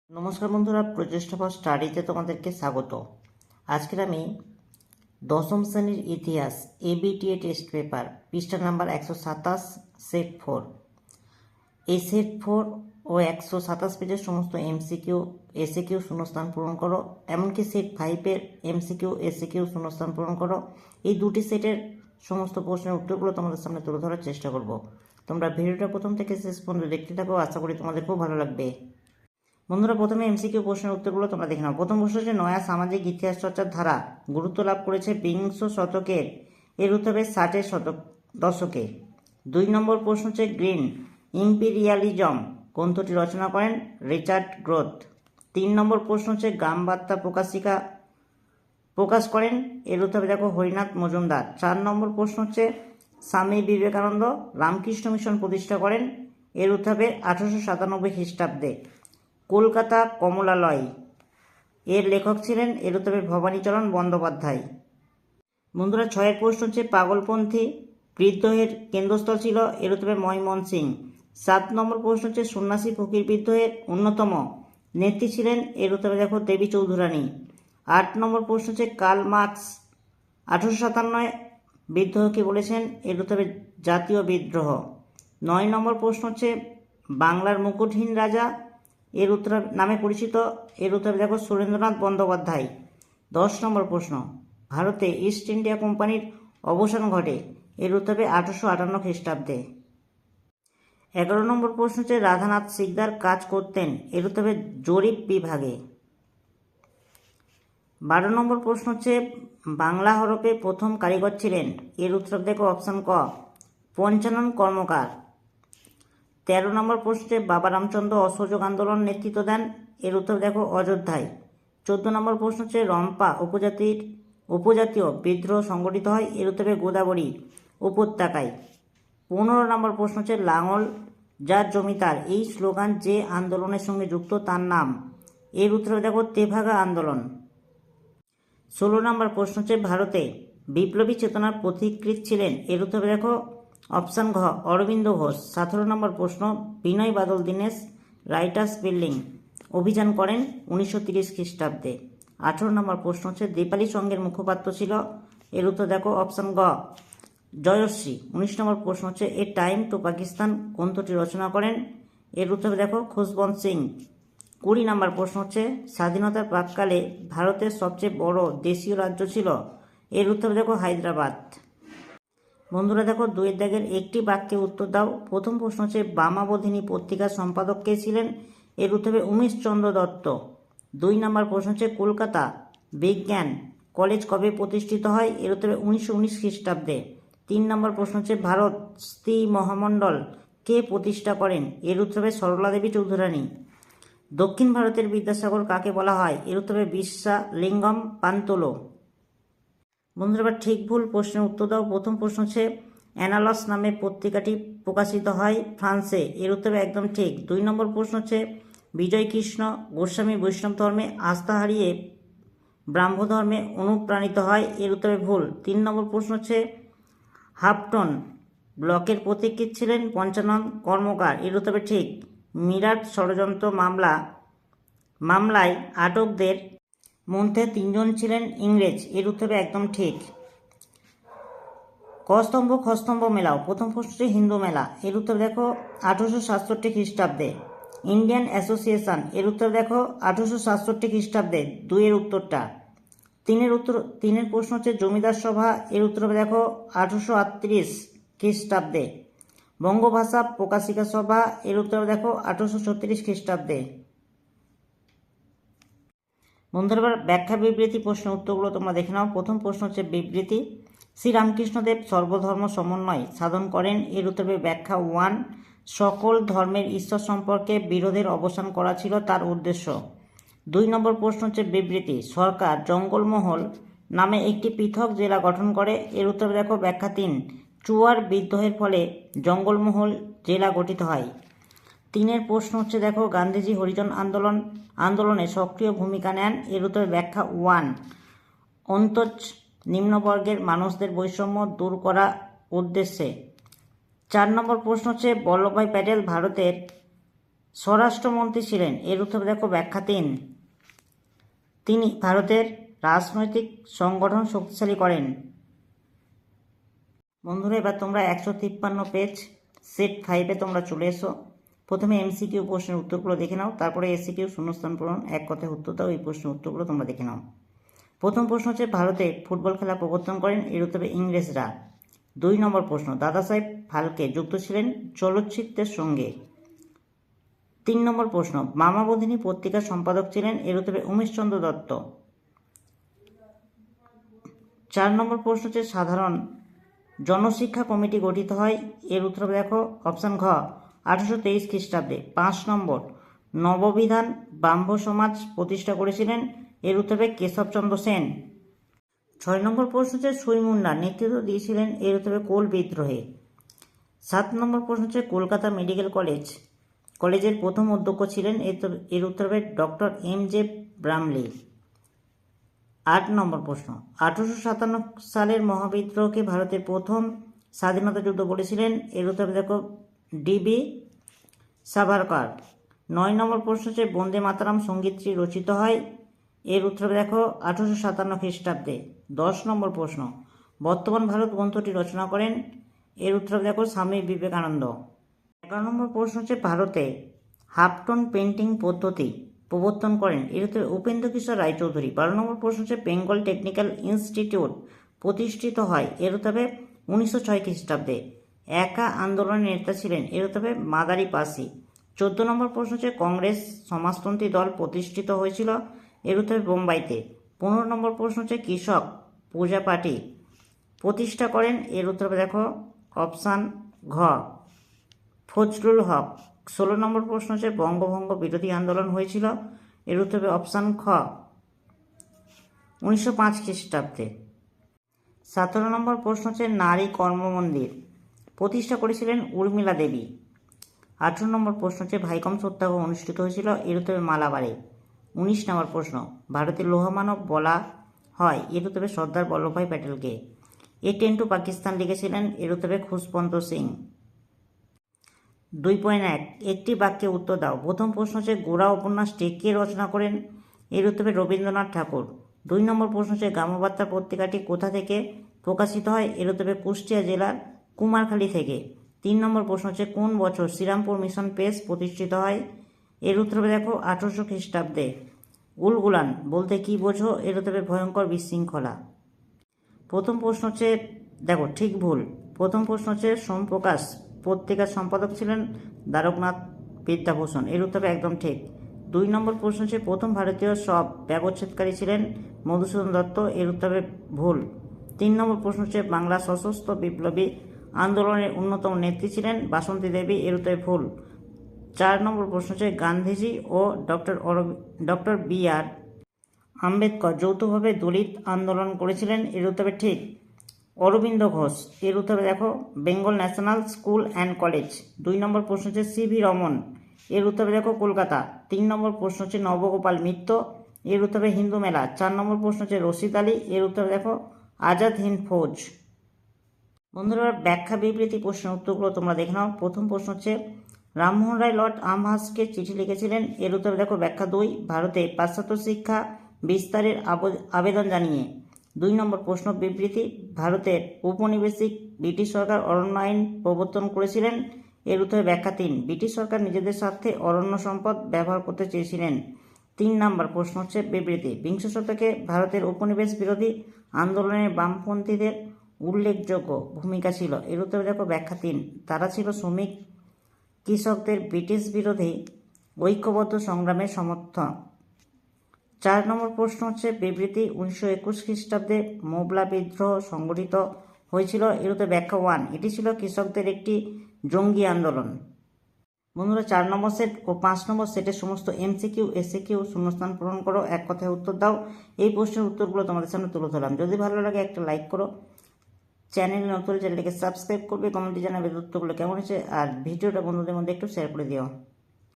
নমস্কার বন্ধুরা, প্রচেষ্টা ফর স্টাডিতে তোমাদেরকে স্বাগত। আজকের আমি দশম শ্রেণীর ইতিহাস এবিটিএ টেস্ট পেপার পৃষ্ঠা নাম্বার 127 সেট 4, এই সেট 4 ও 127 পেজের সমস্ত এমসিকিউ এসএকিউ শূন্যস্থান পূরণ করো। এমনকি সেট 5-এর এমসিকিউ এসএকিউ শূন্যস্থান পূরণ করো। এই দুটি সেটের সমস্ত প্রশ্নের উত্তরগুলো তোমাদের সামনে তুলে ধরার চেষ্টা করব। তোমরা ভিডিওটা প্রথম থেকে শেষ পর্যন্ত দেখতে থাকো, আশা করি তোমাদের খুব ভালো লাগবে। বন্ধুরা, প্রথমে এমসিকিউ প্রশ্নের উত্তরগুলো তোমরা দেখে নাও। প্রথম প্রশ্ন হচ্ছে, নয়া সামাজিক ইতিহাস চর্চার ধারা গুরুত্ব লাভ করেছে বিংশ শতকের, এর উত্তর হবে 60-এর দশকে। 2 নম্বর প্রশ্ন হচ্ছে, গ্রিন ইম্পিরিয়ালিজম গ্রন্থটি রচনা করেন রিচার্ড গ্রোথ। 3 নম্বর প্রশ্ন হচ্ছে, গ্রাম বার্তা প্রকাশ করেন, এর উত্তর হবে দেখো হরিনাথ মজুমদার। 4 নম্বর প্রশ্ন হচ্ছে, স্বামী বিবেকানন্দ রামকৃষ্ণ মিশন প্রতিষ্ঠা করেন, এর উত্তর হবে 1897 খ্রিস্টাব্দে। কলকাতা কমলালয় এর লেখক ছিলেন, এর উত্তর হবে ভবানীচরণ বন্দ্যোপাধ্যায়। বন্ধুরা, 6-এর প্রশ্ন হচ্ছে, পাগলপন্থী বিদ্রোহের কেন্দ্রস্থল ছিল, এর উত্তর হবে ময়মনসিং। 7 নম্বর প্রশ্ন হচ্ছে, সন্ন্যাসী ফকির বিদ্রোহের অন্যতম নেত্রী ছিলেন, এর উত্তর হবে দেখো দেবী চৌধুরানী। 8 নম্বর প্রশ্ন হচ্ছে, কার্ল মার্কস 1857 বিদ্রোহকে বলেছেন, এর উত্তর হবে জাতীয় বিদ্রোহ। 9 নম্বর প্রশ্ন হচ্ছে, বাংলার মুকুটহীন রাজা এর উত্তর নামে পরিচিত, এর উত্তর দেখো সুরেন্দ্রনাথ বন্দ্যোপাধ্যায়। 10 নম্বর প্রশ্ন, ভারতে ইস্ট ইন্ডিয়া কোম্পানির অবসান ঘটে, এর উত্তর হবে 1858 খ্রিস্টাব্দে। 11 নম্বর প্রশ্ন হচ্ছে, রাধানাথ সিকদার কাজ করতেন, এর উত্তর হবে জরিপ বিভাগে। 12 নম্বর প্রশ্ন হচ্ছে, বাংলা হরফে প্রথম কারিগর ছিলেন, এর উত্তর দেখো অপশন ক পঞ্চানন কর্মকার। 13 নম্বর প্রশ্নে, বাবা রামচন্দ্র অসহযোগ আন্দোলন নেতৃত্ব দেন, এর উত্তর দেখো অযোধ্যায়। 14 নম্বর প্রশ্ন হচ্ছে, রম্পা উপজাতীয় বিদ্রোহ সংগঠিত হয়, এর উত্তর হবে গোদাবরী উপত্যকায়। 15 নম্বর প্রশ্ন হচ্ছে, লাঙল যার জমিদার এই স্লোগান যে আন্দোলনের সঙ্গে যুক্ত তার নাম, এর উত্তর দেখো তেভাগা আন্দোলন। 16 নম্বর প্রশ্ন হচ্ছে, ভারতে বিপ্লবী চেতনার পথিকৃৎ ছিলেন, এর উত্তর দেখো অপশান ঘ অরবিন্দ ঘোষ। 17 নম্বর প্রশ্ন, বিনয় বাদল দীনেশ রাইটার্স বিল্ডিং অভিযান করেন 1930 খ্রিস্টাব্দে। 18 নম্বর প্রশ্ন হচ্ছে, দীপালি সংঘের মুখপাত্র ছিল, এর উত্তর দেখো অপশান গ জয়শ্রী। 19 নম্বর প্রশ্ন হচ্ছে, এ টাইম টু পাকিস্তান গ্রন্থটি রচনা করেন, এর উত্তর দেখো খুশবন্ত সিং। 20 নম্বর প্রশ্ন হচ্ছে, স্বাধীনতার প্রাক্কালে ভারতের সবচেয়ে বড় দেশীয় রাজ্য ছিল, এর উত্তর দেখো হায়দ্রাবাদ। বন্ধুরা দেখো, 2 দাগের একটি বাক্যে উত্তর দাও। প্রথম প্রশ্ন হচ্ছে, বামাবোধিনী পত্রিকার সম্পাদক কে ছিলেন, এর উত্তর হবে উমেশ চন্দ্র দত্ত। 2 নম্বর প্রশ্ন হচ্ছে, কলকাতা বিজ্ঞান কলেজ কবে প্রতিষ্ঠিত হয়, এর উত্তর হবে 1919 খ্রিস্টাব্দে। 3 নম্বর প্রশ্ন হচ্ছে, ভারত স্ত্রী মহামণ্ডল কে প্রতিষ্ঠা করেন, এর উত্তর হবে সরলা দেবী চৌধুরানী। দক্ষিণ ভারতের বিদ্যাসাগর কাকে বলা হয়, এর উত্তর হবে বিশ্বালিঙ্গম পান্তোলো। বন্ধুরা, এবার ঠিক ভুল প্রশ্নের উত্তর দাও। প্রথম প্রশ্ন হচ্ছে, অ্যানালস নামে পত্রিকাটি প্রকাশিত হয় ফ্রান্সে, এর উত্তর হবে একদম ঠিক। 2 নম্বর প্রশ্ন হচ্ছে, বিজয়কৃষ্ণ গোস্বামী বৈষ্ণব ধর্মে আস্থা হারিয়ে ব্রাহ্ম ধর্মে অনুপ্রাণিত হয়, এর উত্তর হবে ভুল। 3 নম্বর প্রশ্ন হচ্ছে, হাফটন ব্লকের পথিকৃৎ ছিলেন পঞ্চানন কর্মকার, এর উত্তর হবে ঠিক। মিরাট ষড়যন্ত্র মামলায় আটকদের মধ্যে 3 জন ছিলেন ইংরেজ, এর উত্তর হবে একদম ঠিক। কস্তম্ভ খস্তম্ভ মেলাও প্রথম প্রশ্ন হচ্ছে, হিন্দু মেলা, এর উত্তর দেখো 1867 খ্রিস্টাব্দে। ইন্ডিয়ান অ্যাসোসিয়েশন, এর উত্তর দেখো 1867 খ্রিস্টাব্দে। 2 এর উত্তরটা। 3 প্রশ্ন হচ্ছে, জমিদার সভা, এর উত্তর হবে দেখো 1838 খ্রিস্টাব্দে। বঙ্গভাষা প্রকাশিকা সভা, এর উত্তর দেখো 1836 খ্রিস্টাব্দে। বন্ধুরা, এবার ব্যাখ্যা বিবৃতি প্রশ্নের উত্তরগুলো তোমরা দেখে নাও। প্রথম প্রশ্ন হচ্ছে, বিবৃতি, শ্রীরামকৃষ্ণদেব সর্বধর্ম সমন্বয় সাধন করেন, এর উত্তর হবে ব্যাখ্যা 1 সকল ধর্মের ঈশ্বর সম্পর্কে বিরোধের অবসান করা ছিল তার উদ্দেশ্য। 2 নম্বর প্রশ্ন হচ্ছে, বিবৃতি, সরকার জঙ্গলমহল নামে একটি পৃথক জেলা গঠন করে, এর উত্তর দেখো ব্যাখ্যা 3 চুয়ার বিদ্রোহের ফলে জঙ্গলমহল জেলা গঠিত হয়। 3 প্রশ্ন হচ্ছে, দেখো গান্ধীজি হরিজন আন্দোলনে সক্রিয় ভূমিকা নেন, এর উত্তর ব্যাখ্যা 1 অন্তজ নিম্নবর্গের মানুষদের বৈষম্য দূর করা উদ্দেশ্যে। 4 নম্বর প্রশ্ন হচ্ছে, বল্লভভাই প্যাটেল ভারতের স্বরাষ্ট্রমন্ত্রী ছিলেন? এর উত্তর দেখো ব্যাখ্যা 3। তিনি ভারতের রাজনৈতিক সংগঠন শক্তিশালী করেন। বন্ধুরা, এবার তোমরা 153 পেজ সেট 5-এ তোমরা চলে এসো। প্রথমে এমসিকিউ প্রশ্নের উত্তরগুলো দেখে নাও, তারপরে এসিকিউ শূন্যস্থান পূরণ, এক কথায় উত্তর দাও। এই প্রশ্নের উত্তরগুলো তোমরা দেখে নাও। প্রথম প্রশ্ন হচ্ছে, ভারতে ফুটবল খেলা প্রবর্তন করেন? এর উত্তরে ইংরেজরা। 2 নম্বর প্রশ্ন, দাদা সাহেব ফালকে যুক্ত ছিলেন চলচ্চিত্রের সঙ্গে? 3 নম্বর প্রশ্ন, মামাবোধিনী পত্রিকার সম্পাদক ছিলেন? এর উত্তরে উমেশচন্দ্র দত্ত। 4 নম্বর প্রশ্ন হচ্ছে, সাধারণ জনশিক্ষা কমিটি গঠিত হয়? এর উত্তর দেখো অপশান ঘ 1823 খ্রিস্টাব্দে। 5 নম্বর, নববিধান ব্রাহ্ম সমাজ প্রতিষ্ঠা করেছিলেন? এর উত্তরে কেশবচন্দ্র সেন। 6 নম্বর প্রশ্ন হচ্ছে, সুই মুন্ডা নেতৃত্ব দিয়েছিলেন? এর উত্তরে কোল বিদ্রোহে। 7 নম্বর প্রশ্ন হচ্ছে, কলকাতা মেডিকেল কলেজের প্রথম অধ্যক্ষ ছিলেন? এর উত্তরে ডক্টর এম.জে. ব্রামলি। 8 নম্বর প্রশ্ন, 1857 সালের মহাবিদ্রোহকে ভারতের প্রথম স্বাধীনতা যুদ্ধ বলেছিলেন? এর উত্তরে দেখো ডি.বি. সাভারকর। 9 নম্বর প্রশ্ন হচ্ছে, বন্দে মাতরম সঙ্গীতটি রচিত হয়? এর উত্তরে দেখো 1857 খ্রিস্টাব্দে। 10 নম্বর প্রশ্ন, বর্তমান ভারত গ্রন্থটি রচনা করেন? এর উত্তরে দেখো স্বামী বিবেকানন্দ। 11 নম্বর প্রশ্ন হচ্ছে, ভারতে হাফটোন পেন্টিং পদ্ধতি প্রবর্তন করেন? এর উত্তরে উপেন্দ্র কিশোর রায়চৌধুরী। 12 নম্বর প্রশ্ন হচ্ছে, বেঙ্গল টেকনিক্যাল ইনস্টিটিউট প্রতিষ্ঠিত হয়? এর উত্তরে 1906 খ্রিস্টাব্দে। একা আন্দোলনের নেতা ছিলেন? এর উত্তরে মাদারি-পাসি। 14 নম্বর প্রশ্ন হচ্ছে, কংগ্রেস সমাজতন্ত্রী দল প্রতিষ্ঠিত হয়েছিল? এর উত্তরে বোম্বাইতে। 15 নম্বর প্রশ্ন হচ্ছে, কৃষক প্রজা পার্টি প্রতিষ্ঠা করেন? এর উত্তরে দেখো অপশান ঘ ফজলুল হক। 16 নম্বর প্রশ্ন হচ্ছে, বঙ্গভঙ্গ বিরোধী আন্দোলন হয়েছিল? এর উত্তরে অপশান খ 1905 খ্রিস্টাব্দে। 17 নম্বর প্রশ্ন হচ্ছে, নারী কর্ম মন্দির প্রতিষ্ঠা করেছিলেন উর্মিলা দেবী। 18 নম্বর প্রশ্ন হচ্ছে, ভাইকম সত্যাগ্রহ অনুষ্ঠিত হয়েছিল? এর উত্তরে মালাবারে। 19 নম্বর প্রশ্ন, ভারতের লৌহমানব বলা হয়? এর উত্তরে সর্দার বল্লভভাই প্যাটেলকে। এ ট্রেন টু পাকিস্তান লিখেছিলেন? এর উত্তরে খুশবন্ত সিং। 2.1 একটি বাক্যে উত্তর দাও। প্রথম প্রশ্ন হচ্ছে, গোরা উপন্যাসটি কে রচনা করেন? এর উত্তরে রবীন্দ্রনাথ ঠাকুর। 2 নম্বর প্রশ্ন হচ্ছে, গ্রামবার্তা পত্রিকাটি কোথা থেকে প্রকাশিত হয়? এর উত্তরে কুষ্টিয়া জেলার কুমারখালী থেকে। 3 নম্বর প্রশ্ন হচ্ছে, কোন বছর শ্রীরামপুর মিশন প্রেস প্রতিষ্ঠিত হয়? এর উত্তরে দেখো 1800 খ্রিস্টাব্দে। উলগুলান বলতে কি বোঝো? এর উত্তরে ভয়ঙ্কর বিশৃঙ্খলা। প্রথম প্রশ্ন হচ্ছে, দেখো ঠিক ভুল। প্রথম প্রশ্ন হচ্ছে, সোমপ্রকাশ পত্রিকার সম্পাদক ছিলেন দ্বারকনাথ বিদ্যাভূষণ। এর উত্তরে একদম ঠিক। 2 নম্বর প্রশ্ন হচ্ছে, প্রথম ভারতীয় সব ব্যবচ্ছেদকারী ছিলেন মধুসূদন দত্ত। এর উত্তরে ভুল। 3 নম্বর প্রশ্ন হচ্ছে, বাংলা সশস্ত্র বিপ্লবী আন্দোলনের অন্যতম নেত্রী ছিলেন বাসন্তী দেবী। এর উত্তরে ভুল। 4 নম্বর প্রশ্ন হচ্ছে, গান্ধীজি ও ডক্টর বি.আর. আম্বেদকর যৌথভাবে দলিত আন্দোলন করেছিলেন? এর উত্তরে ঠিক। অরবিন্দ ঘোষ। এর উত্তরে দেখো Bengal national school and college. 2 নম্বর প্রশ্ন হচ্ছে, সি.ভি. রমন। এর উত্তরে দেখো কলকাতা। 3 নম্বর প্রশ্ন হচ্ছে, নবগোপাল মিত্র। এর উত্তরে হিন্দু মেলা। 4 নম্বর প্রশ্ন হচ্ছে, রশিদ আলী। এর উত্তরে দেখো আজাদ হিন্দ ফৌজ। বন্ধুরা, ব্যাখ্যা বিবৃতি প্রশ্নের উত্তরগুলো তোমরা দেখে নাও। প্রথম প্রশ্ন হচ্ছে, রামমোহন রায় লর্ড আমহার্স্টকে চিঠি লিখেছিলেন? এর উত্তরে দেখো ব্যাখ্যা 2, ভারতে পাশ্চাত্য শিক্ষা বিস্তারের আবেদন জানিয়ে। 2 নম্বর প্রশ্ন বিবৃতি, ভারতের উপনিবেশিক ব্রিটিশ সরকার অরণ্য আইন প্রবর্তন করেছিলেন? এর উত্তরে ব্যাখ্যা 3, ব্রিটিশ সরকার নিজেদের স্বার্থে অরণ্য সম্পদ ব্যবহার করতে চেয়েছিলেন। 3 নম্বর প্রশ্ন হচ্ছে বিবৃতি, বিংশ শতকে ভারতের উপনিবেশ বিরোধী আন্দোলনে বামপন্থীদের উল্লেখযোগ্য ভূমিকা ছিল। এর উত্তরে দেখো ব্যাখ্যা 3, তারা ছিল শ্রমিক কৃষকদের ব্রিটিশ বিরোধী ঐক্যবদ্ধ সংগ্রামের সমর্থক। 4 নম্বর প্রশ্ন হচ্ছে বিবৃতি, 1921 খ্রিস্টাব্দে মোবলা বিদ্রোহ সংগঠিত হয়েছিল? এর উত্তরে ব্যাখ্যা 1, এটি ছিল কৃষকদের একটি জঙ্গি আন্দোলন। বন্ধুরা, 4 নম্বর সেট ও 5 নম্বর সেটের সমস্ত এমসিকিউ এসিকিউ শূন্যস্থান পূরণ করো, এক কথায় উত্তর দাও। এই প্রশ্নের উত্তরগুলো তোমাদের সামনে তুলে ধরলাম। যদি ভালো লাগে একটা লাইক করো, চ্যানেল নতুন চ্যানেলটিকে সাবস্ক্রাইব করবে, কমেন্টে জানাবে উত্তরগুলো কেমন হয়েছে, আর ভিডিওটা বন্ধুদের মধ্যে একটু শেয়ার করে দিও।